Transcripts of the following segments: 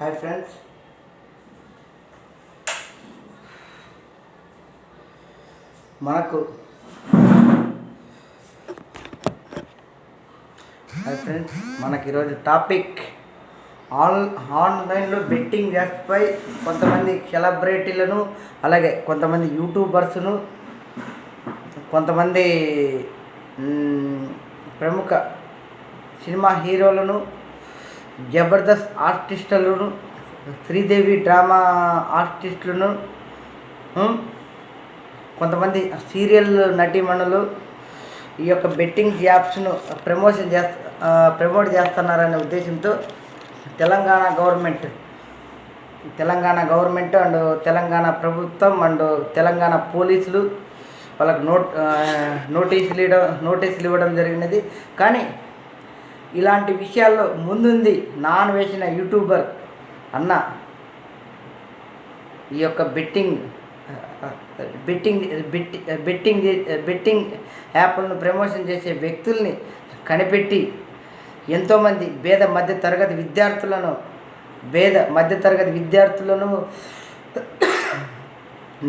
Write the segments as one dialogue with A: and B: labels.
A: Hi friends, మనకు ఈరోజు topic ఆన్లైన్లో బెట్టింగ్ యాప్స్పై కొంతమంది సెలబ్రిటీలను, అలాగే కొంతమంది యూట్యూబర్స్ను, కొంతమంది ప్రముఖ సినిమా హీరోలను, జబర్దస్త్ ఆర్టిస్టులను, శ్రీదేవి డ్రామా ఆర్టిస్టులను, కొంతమంది సీరియల్ నటీమణులు ఈ యొక్క బెట్టింగ్ యాప్స్ను ప్రమోట్ చేస్తున్నారనే ఉద్దేశంతో తెలంగాణ గవర్నమెంట్ అండ్ తెలంగాణ ప్రభుత్వం అండ్ తెలంగాణ పోలీసులు వాళ్ళకు నోటీసులు ఇవ్వడం జరిగినది. కానీ ఇలాంటి విషయాల్లో ముందుంది నాన్ వేసిన యూట్యూబర్ అన్న ఈ యొక్క బెట్టింగ్ యాప్లను ప్రమోషన్ చేసే వ్యక్తుల్ని కనిపెట్టి ఎంతోమంది పేద మధ్యతరగతి విద్యార్థులను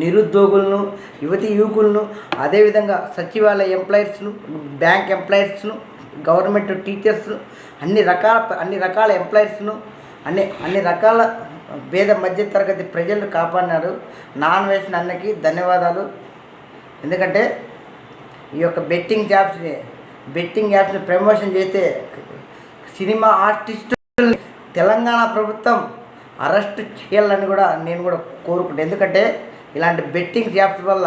A: నిరుద్యోగులను, యువకులను, అదేవిధంగా సచివాలయ ఎంప్లాయీస్ను, బ్యాంక్ ఎంప్లాయీస్ను, గవర్నమెంట్ టీచర్స్ను, అన్ని రకాల ఎంప్లాయీస్ను, అన్ని రకాల పేద మధ్యతరగతి ప్రజలను కాపాడినారు. నాన్ వేసిన అన్నకి ధన్యవాదాలు. ఎందుకంటే ఈ యొక్క బెట్టింగ్ యాప్స్ని ప్రమోషన్ చేస్తే సినిమా ఆర్టిస్టులని తెలంగాణ ప్రభుత్వం అరెస్ట్ చేయాలని నేను కూడా కోరుకుంటాను. ఎందుకంటే ఇలాంటి బెట్టింగ్ యాప్స్ వల్ల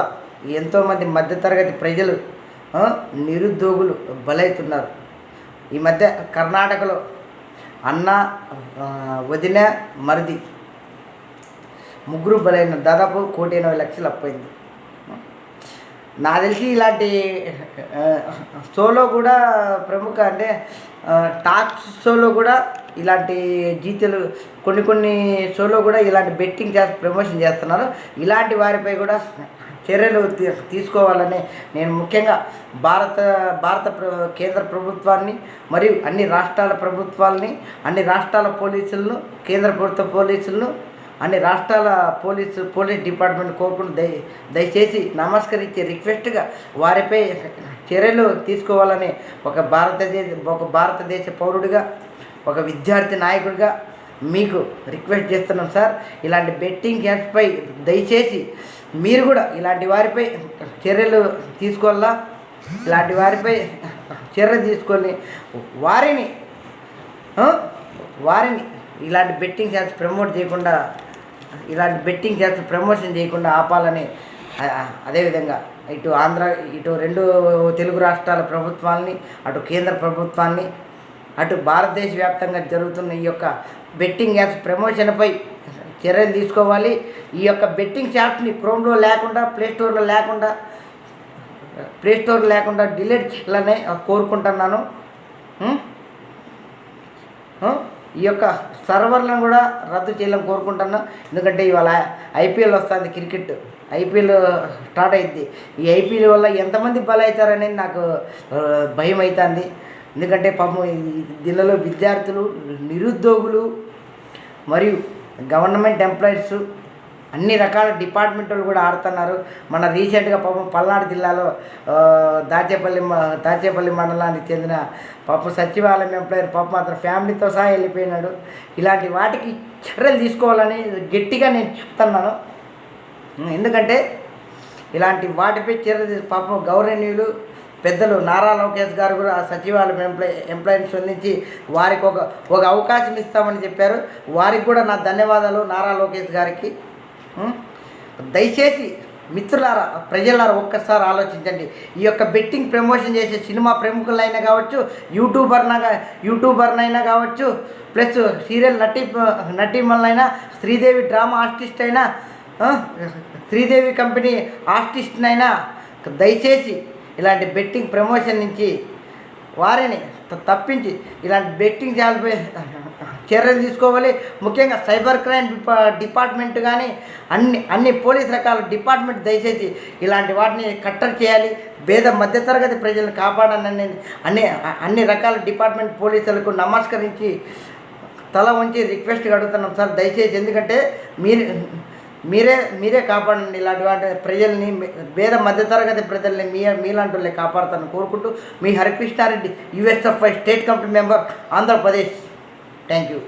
A: ఎంతోమంది మధ్యతరగతి ప్రజలు, నిరుద్యోగులు బలవుతున్నారు. ఈ మధ్య కర్ణాటకలో అన్న, వదిన, మరిది ముగ్గురు బలైన దాదాపు 1,80,00,000 అప్పయింది. నాకు తెలిసి ఇలాంటి షోలో కూడా ప్రముఖ అంటే టాక్ షోలో కూడా ఇలాంటి జీతలు కొన్ని షోలో కూడా ఇలాంటి బెట్టింగ్ ప్రమోషన్ చేస్తున్నారు. ఇలాంటి వారిపై కూడా చర్యలు తీసుకోవాలని నేను ముఖ్యంగా భారత కేంద్ర ప్రభుత్వాన్ని మరియు అన్ని రాష్ట్రాల ప్రభుత్వాలని, అన్ని రాష్ట్రాల పోలీసులను, కేంద్ర ప్రభుత్వ పోలీసులను, అన్ని రాష్ట్రాల పోలీస్ డిపార్ట్మెంట్ కోరుకుంటూ దయచేసి నమస్కరించి రిక్వెస్ట్గా వారిపై చర్యలు తీసుకోవాలని ఒక భారతదేశ పౌరుడిగా, ఒక విద్యార్థి నాయకుడిగా మీకు రిక్వెస్ట్ చేస్తున్నాం సార్. ఇలాంటి బెట్టింగ్ యాప్స్పై దయచేసి మీరు కూడా ఇలాంటి వారిపై చర్యలు తీసుకోవాలా. ఇలాంటి వారిపై చర్య తీసుకొని వారిని ఇలాంటి బెట్టింగ్ యాప్స్ ప్రమోషన్ చేయకుండా ఆపాలని, అదేవిధంగా ఇటు రెండు తెలుగు రాష్ట్రాల ప్రభుత్వాలని, అటు కేంద్ర ప్రభుత్వాన్ని, అటు భారతదేశ వ్యాప్తంగా జరుగుతున్న ఈ యొక్క బెట్టింగ్ యాప్స్ ప్రమోషన్పై చర్యలు తీసుకోవాలి. ఈ యొక్క బెట్టింగ్ యాప్స్ని క్రోమ్లో లేకుండా, ప్లే స్టోర్ లేకుండా డిలీట్ చేయాలని కోరుకుంటున్నాను. ఈ యొక్క సర్వర్లను కూడా రద్దు చేయాలని కోరుకుంటున్నాను. ఎందుకంటే ఇవాళ ఐపీఎల్ వస్తుంది, క్రికెట్ ఐపీఎల్ స్టార్ట్ అయింది. ఈ ఐపీఎల్ వల్ల ఎంతమంది బలవుతారనేది నాకు భయం అవుతుంది. ఎందుకంటే పాపం దీనిలో విద్యార్థులు, నిరుద్యోగులు మరియు గవర్నమెంట్ ఎంప్లాయీస్, అన్ని రకాల డిపార్ట్మెంట్లు కూడా ఆడుతున్నారు. మన రీసెంట్గా పాపం పల్నాడు జిల్లాలో దాచేపల్లి మండలానికి చెందిన సచివాలయం ఎంప్లాయీ మాత్రం ఫ్యామిలీతో సహా వెళ్ళిపోయినాడు. ఇలాంటి వాటికి చర్యలు తీసుకోవాలని గట్టిగా నేను చెప్తున్నాను. ఎందుకంటే ఇలాంటి వాటిపై చర్యలు గౌరవనీయులు పెద్దలు నారా లోకేష్ గారు కూడా సచివాలయం ఎంప్లాయీని స్పందించి వారికి ఒక అవకాశం ఇస్తామని చెప్పారు. వారికి కూడా నా ధన్యవాదాలు నారా లోకేష్ గారికి. దయచేసి మిత్రులారా, ప్రజలారా ఒక్కసారి ఆలోచించండి. ఈ యొక్క బెట్టింగ్ ప్రమోషన్ చేసే సినిమా ప్రముఖులైనా కావచ్చు, యూట్యూబర్నైనా కావచ్చు, ప్లస్ సీరియల్ నటీమణులైనా, శ్రీదేవి డ్రామా ఆర్టిస్ట్ అయినా, శ్రీదేవి కంపెనీ ఆర్టిస్ట్నైనా దయచేసి ఇలాంటి బెట్టింగ్ ప్రమోషన్ నుంచి వారిని తప్పించి ఇలాంటి బెట్టింగ్ చేయాలపై చర్యలు తీసుకోవాలి. ముఖ్యంగా సైబర్ క్రైమ్ డిపార్ట్మెంట్ కానీ అన్ని పోలీస్ రకాల డిపార్ట్మెంట్ దయచేసి ఇలాంటి వాటిని కట్టడి చేయాలి. మధ్యతరగతి ప్రజలను కాపాడాలని అన్ని రకాల డిపార్ట్మెంట్ పోలీసులకు నమస్కరించి తల వంచి రిక్వెస్ట్గా అడుగుతున్నాం సార్, దయచేసి. ఎందుకంటే మీరే కాపాడండి ఇలాంటి ప్రజల్ని, పేద మధ్యతరగతి ప్రజల్ని మీలాంటి వాళ్ళే కాపాడుతానని కోరుకుంటూ, మీ Harikrishnareddy, USFI state committee member, Andhra Pradesh. Thank you.